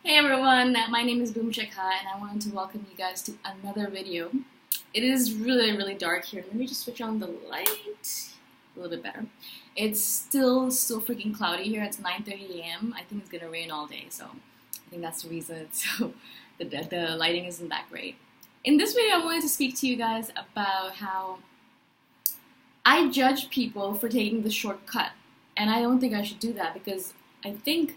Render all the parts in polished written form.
Hey everyone, my name is Shikha and I wanted to welcome you guys to another video. It is really dark here. Let me just switch on the light a little bit better. It's still so freaking cloudy here. It's 9:30 a.m. I think it's gonna rain all day, so I think that's the reason the lighting isn't that great. In this video, I wanted to speak to you guys about how I judge people for taking the shortcut, and I don't think I should do that because I think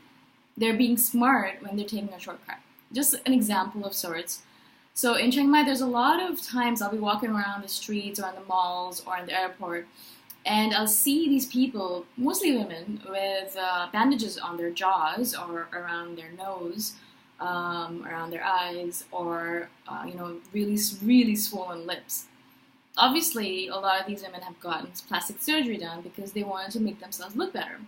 they're being smart when they're taking a shortcut. Just an example of sorts. So in Chiang Mai, there's a lot of times I'll be walking around the streets or in the malls or in the airport, and I'll see these people, mostly women, with bandages on their jaws or around their nose, around their eyes, or really swollen lips. Obviously, a lot of these women have gotten plastic surgery done because they wanted to make themselves look better.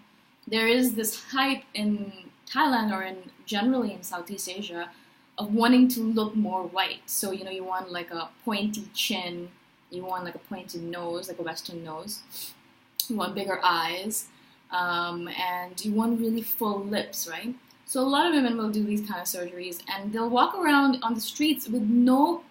There is this hype in Thailand or generally in Southeast Asia of wanting to look more white. So, you want like a pointy chin, you want like a pointed nose, like a Western nose, you want bigger eyes, and you want really full lips, right? So a lot of women will do these kind of surgeries and they'll walk around on the streets with no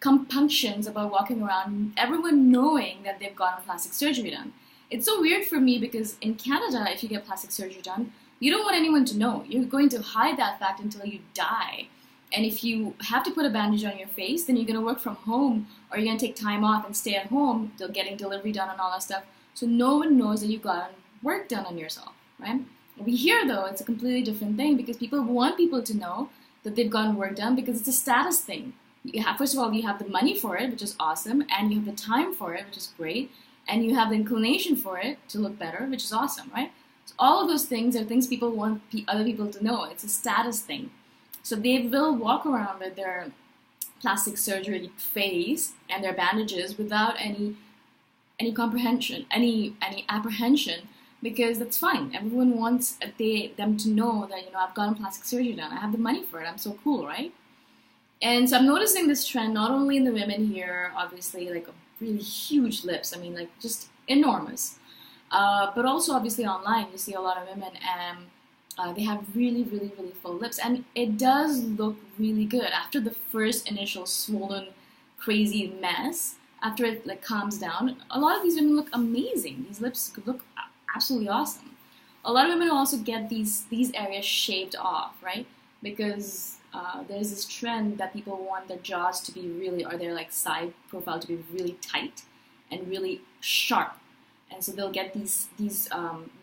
compunctions about walking around, everyone knowing that they've gotten plastic surgery done. It's so weird for me because in Canada, if you get plastic surgery done, you don't want anyone to know. You're going to hide that fact until you die. And if you have to put a bandage on your face, then you're going to work from home or you're going to take time off and stay at home, getting delivery done and all that stuff. So no one knows that you've gotten work done on yourself, right? Over here, though, it's a completely different thing because people want people to know that they've gotten work done because it's a status thing. First of all, you have the money for it, which is awesome, and you have the time for it, which is great, and you have the inclination for it to look better, which is awesome, right? So all of those things are things people want other people to know. It's a status thing. So they will walk around with their plastic surgery face and their bandages without any comprehension, any apprehension, because that's fine. Everyone wants them to know that, I've gotten plastic surgery done. I have the money for it. I'm so cool, right? And so I'm noticing this trend not only in the women here, obviously, like really huge lips. I mean, like just enormous. But also, obviously, online, you see a lot of women and they have really full lips. And it does look really good. After the first initial swollen, crazy mess, after it like calms down, a lot of these women look amazing. These lips look absolutely awesome. A lot of women also get these areas shaved off, right? Because there's this trend that people want their jaws to be really, or their like side profile to be really tight and really sharp, and so they'll get these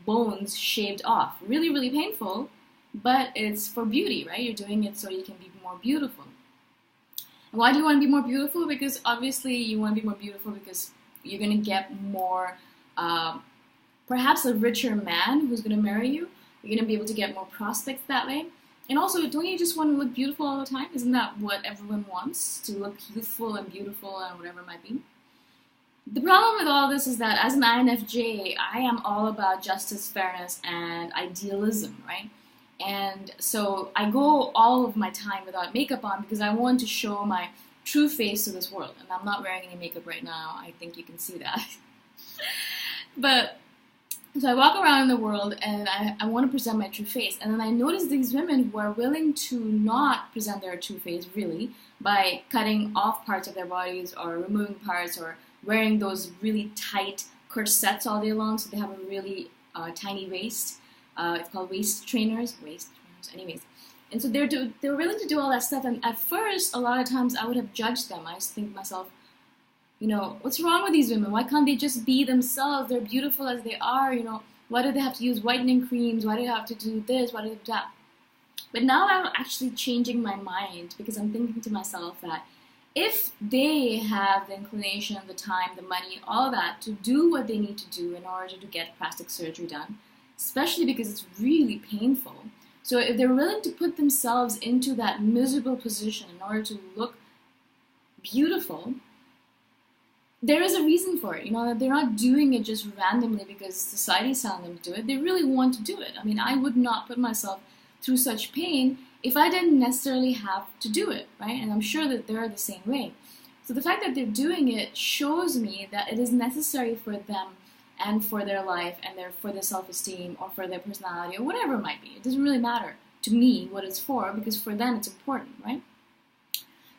bones shaved off. Really painful, but it's for beauty, right? You're doing it so you can be more beautiful. And why do you want to be more beautiful? Because obviously you want to be more beautiful because you're going to get more, perhaps a richer man who's going to marry you. You're going to be able to get more prospects that way. And also, don't you just want to look beautiful all the time? Isn't that what everyone wants? To look youthful and beautiful and whatever it might be? The problem with all this is that as an INFJ, I am all about justice, fairness, and idealism, right? And so I go all of my time without makeup on because I want to show my true face to this world. And I'm not wearing any makeup right now. I think you can see that. But so I walk around in the world and I want to present my true face. And then I notice these women who are willing to not present their true face really by cutting off parts of their bodies or removing parts or wearing those really tight corsets all day long so they have a really tiny waist. It's called waist trainers, anyways. And so they're willing to do all that stuff. And at first, a lot of times I would have judged them. I just think to myself, what's wrong with these women? Why can't they just be themselves? They're beautiful as they are, Why do they have to use whitening creams? Why do they have to do this? Why do they do that? But now I'm actually changing my mind because I'm thinking to myself that if they have the inclination, the time, the money, all that to do what they need to do in order to get plastic surgery done, especially because it's really painful. So if they're willing to put themselves into that miserable position in order to look beautiful, there is a reason for it, that they're not doing it just randomly because society's telling them to do it. They really want to do it. I mean, I would not put myself through such pain if I didn't necessarily have to do it, right? And I'm sure that they're the same way. So the fact that they're doing it shows me that it is necessary for them and for their life and for their self-esteem or for their personality or whatever it might be. It doesn't really matter. to me what it's for, because for them it's important, right?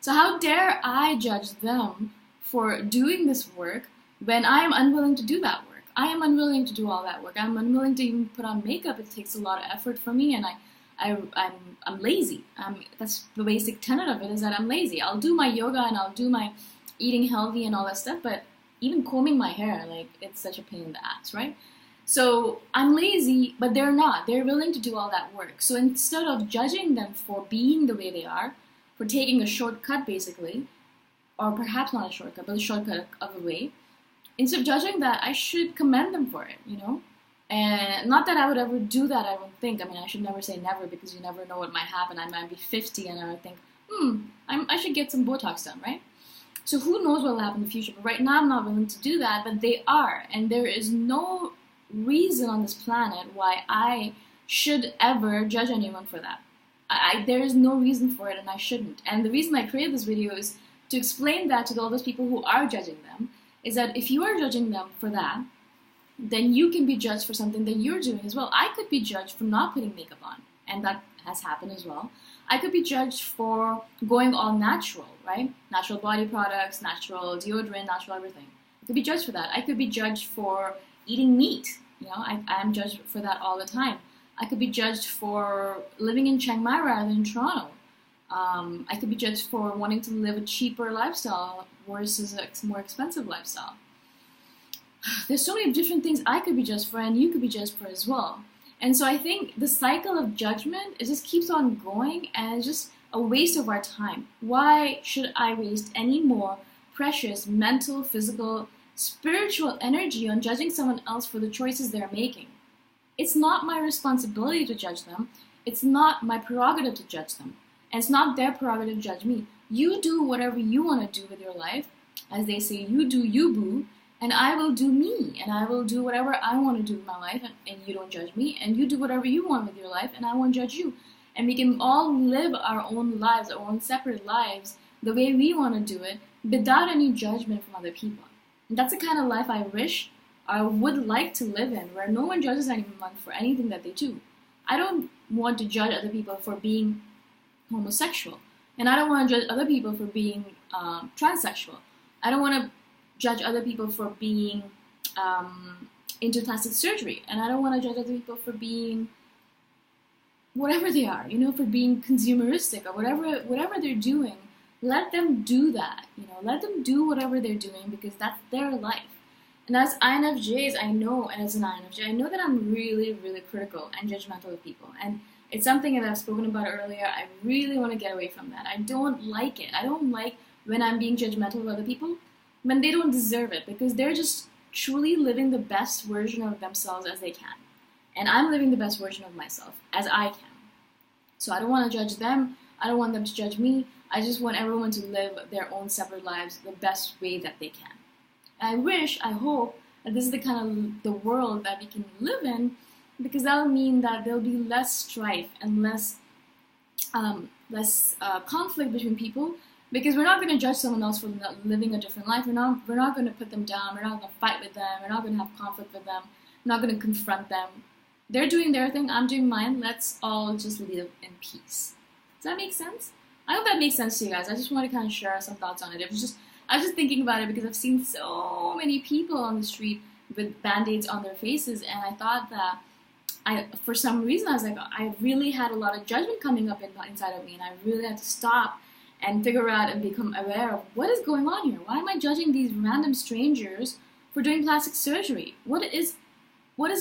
So how dare I judge them for doing this work when I am unwilling to do that work? I am unwilling to do all that work. I'm unwilling to even put on makeup. It takes a lot of effort for me, and I'm lazy. That's the basic tenet of it, is that I'm lazy. I'll do my yoga and I'll do my eating healthy and all that stuff, but even combing my hair, like, it's such a pain in the ass, right? So I'm lazy, but they're not. They're willing to do all that work. So instead of judging them for being the way they are, for taking a shortcut basically, or perhaps not a shortcut, but a shortcut of a way, instead of judging that, I should commend them for it, you know? And not that I would ever do that, I don't think. I mean, I should never say never, because you never know what might happen. I might be 50 and I would think, I should get some Botox done, right? So who knows what will happen in the future? But right now I'm not willing to do that, but they are. And there is no reason on this planet why I should ever judge anyone for that. There is no reason for it, and I shouldn't. And the reason I created this video is to explain that to all those people who are judging them, is that if you are judging them for that, then you can be judged for something that you're doing as well. I could be judged for not putting makeup on, and that has happened as well. I could be judged for going all natural, right? Natural body products, natural deodorant, natural everything. I could be judged for that. I could be judged for eating meat. You know, I'm judged for that all the time. I could be judged for living in Chiang Mai rather than Toronto. I could be judged for wanting to live a cheaper lifestyle versus a more expensive lifestyle. There's so many different things I could be judged for, and you could be judged for as well. And so I think the cycle of judgment, it just keeps on going, and it's just a waste of our time. Why should I waste any more precious mental, physical, spiritual energy on judging someone else for the choices they're making? It's not my responsibility to judge them. It's not my prerogative to judge them. And it's not their prerogative to judge me. You do whatever you want to do with your life. As they say, you do you, boo. And I will do me. And I will do whatever I want to do with my life. And you don't judge me. And you do whatever you want with your life. And I won't judge you. And we can all live our own lives, our own separate lives, the way we want to do it, without any judgment from other people. And that's the kind of life I wish I would like to live in, where no one judges anyone for anything that they do. I don't want to judge other people for being homosexual. And I don't want to judge other people for being transsexual. I don't want to judge other people for being into plastic surgery. And I don't want to judge other people for being whatever they are, you know, for being consumeristic or whatever they're doing. Let them do that, you know, let them do whatever they're doing, because that's their life. And as INFJs, I know, and as an INFJ, I know that I'm really, really critical and judgmental of people. And it's something that I've spoken about earlier. I really want to get away from that. I don't like it. I don't like when I'm being judgmental of other people when they don't deserve it, because they're just truly living the best version of themselves as they can. And I'm living the best version of myself as I can. So I don't want to judge them. I don't want them to judge me. I just want everyone to live their own separate lives the best way that they can. I hope that this is the kind of the world that we can live in, because that'll mean that there'll be less strife and less conflict between people, because we're not going to judge someone else for living a different life. We're not going to put them down. We're not going to fight with them. We're not going to have conflict with them. We're not going to confront them. They're doing their thing. I'm doing mine. Let's all just live in peace. Does that make sense? I hope that makes sense to you guys. I just want to kind of share some thoughts on it. I was just thinking about it because I've seen so many people on the street with band-aids on their faces, and I thought that for some reason, I was like, I really had a lot of judgment coming up inside of me, and I really had to stop and figure out and become aware of what is going on here. Why am I judging these random strangers for doing plastic surgery? What does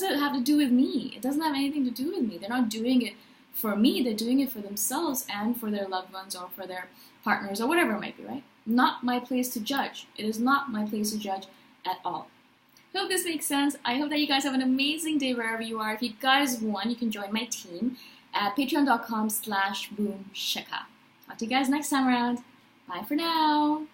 it have to do with me? It doesn't have anything to do with me. They're not doing it for me. They're doing it for themselves and for their loved ones or for their partners or whatever it might be, right? Not my place to judge. It is not my place to judge at all. I hope this makes sense. I hope that you guys have an amazing day wherever you are. If you guys want, you can join my team at patreon.com/boomshikha. Talk to you guys next time around. Bye for now.